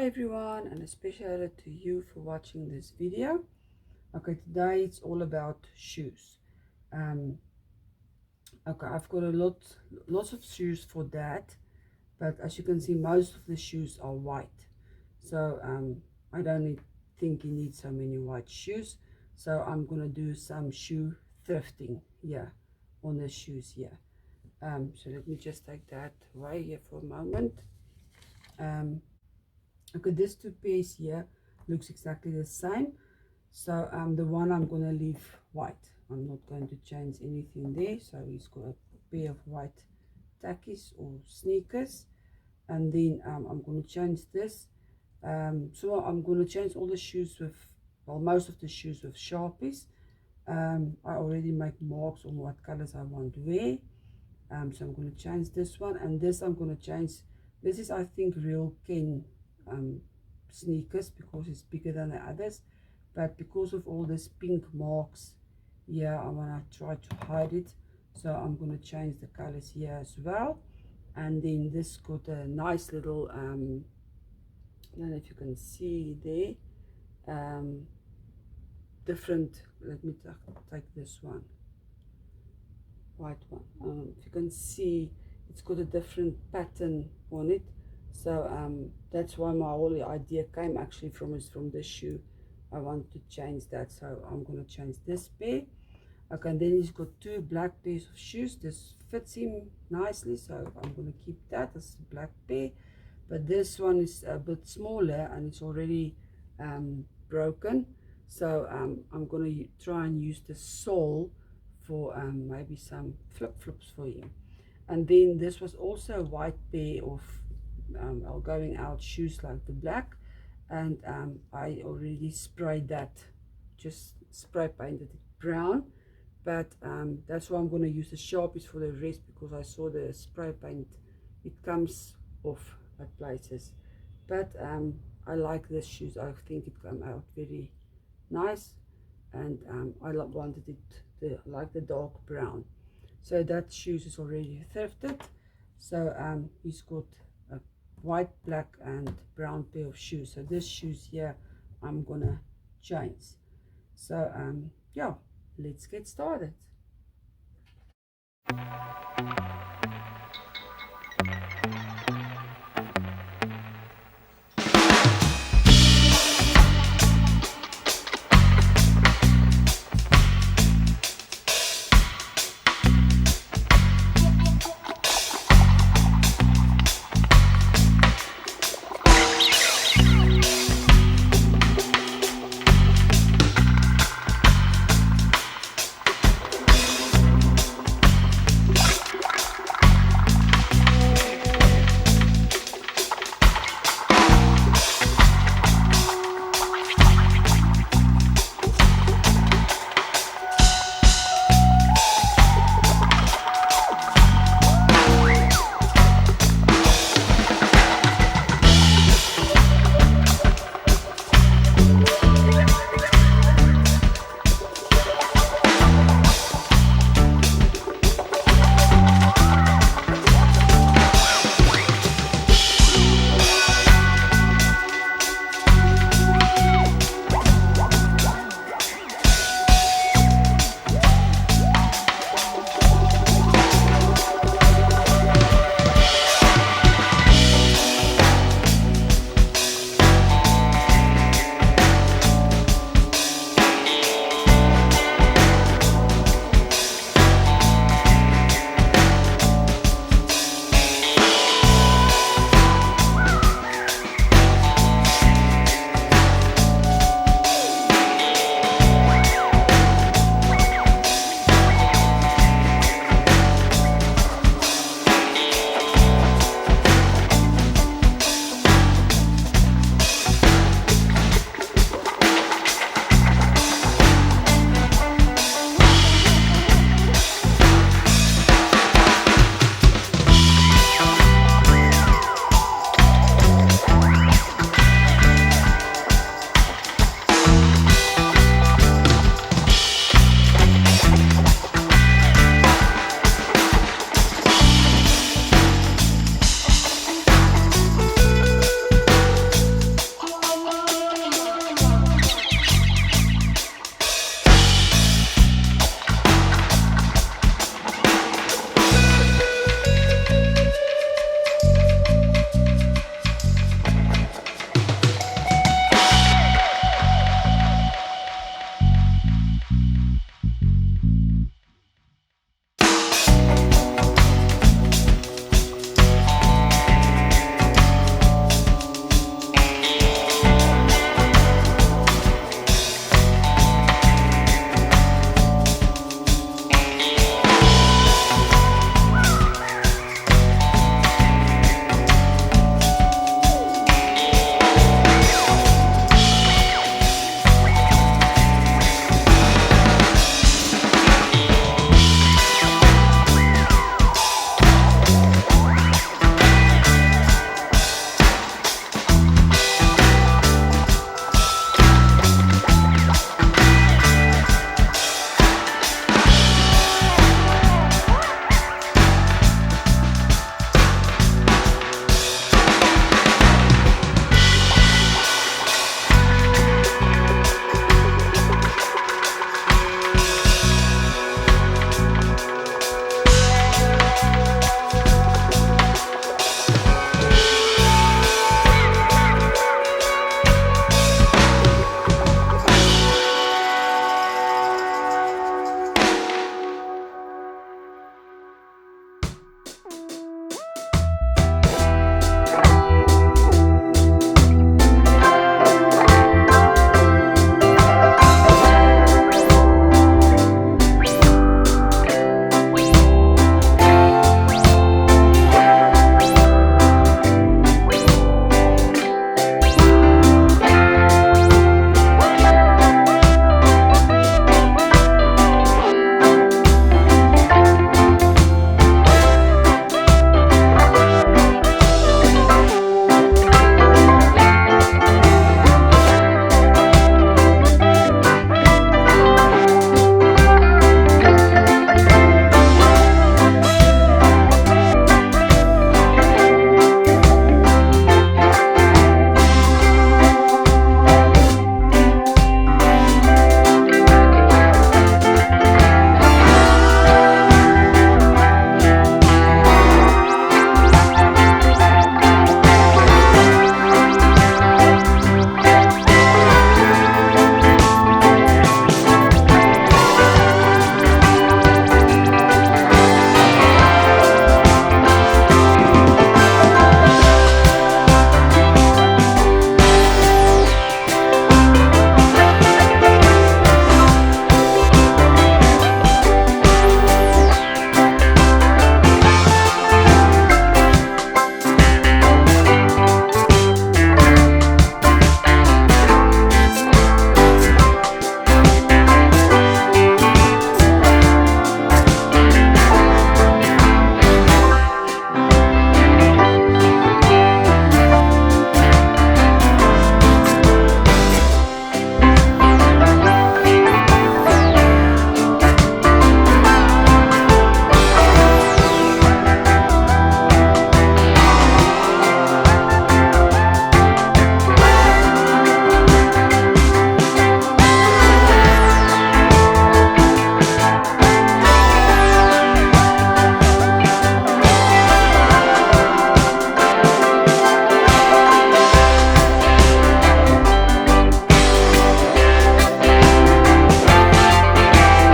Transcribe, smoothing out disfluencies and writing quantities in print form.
Hi everyone, and a special hello to you for watching this video. Okay, today it's all about shoes. Okay, I've got lots of shoes for that, but as you can see, most of the shoes are white. So I don't think you need so many white shoes. So I'm gonna do some shoe thrifting here on the shoes here. So let me just take that away here for a moment. Okay, this two pairs here looks exactly the same. So the one I'm going to leave white. I'm not going to change anything there. So he's got a pair of white tackies or sneakers. And then I'm going to change this. So I'm going to change all the shoes with, well, most of the shoes with sharpies. I already make marks on what colors I want to wear. So I'm going to change this one, and this I'm going to change. This is, I think, real Ken sneakers because it's bigger than the others, but because of all this pink marks, yeah, I want to try to hide it. So I'm going to change the colors here as well. And then this got a nice little I don't know if you can see there, different. Let me take this one, white one. If you can see, it's got a different pattern on it. So that's why my whole idea came actually from this shoe. I want to change that, so I'm going to change this pair. Okay, and then he's got two black pairs of shoes. This fits him nicely, so I'm going to keep that as a black pair. But this one is a bit smaller and it's already broken, so I'm going to try and use the sole for maybe some flip-flops for him. And then this was also a white pair of going out shoes like the black, and I already sprayed that, just spray painted it brown. But that's why I'm going to use the sharpies for the rest, because I saw the spray paint, it comes off at places. But I like this shoes. I think it came out very nice, and I wanted it like the dark brown. So that shoes is already thrifted. So he's got a white, black and brown pair of shoes. So this shoes here I'm gonna change. So yeah, let's get started.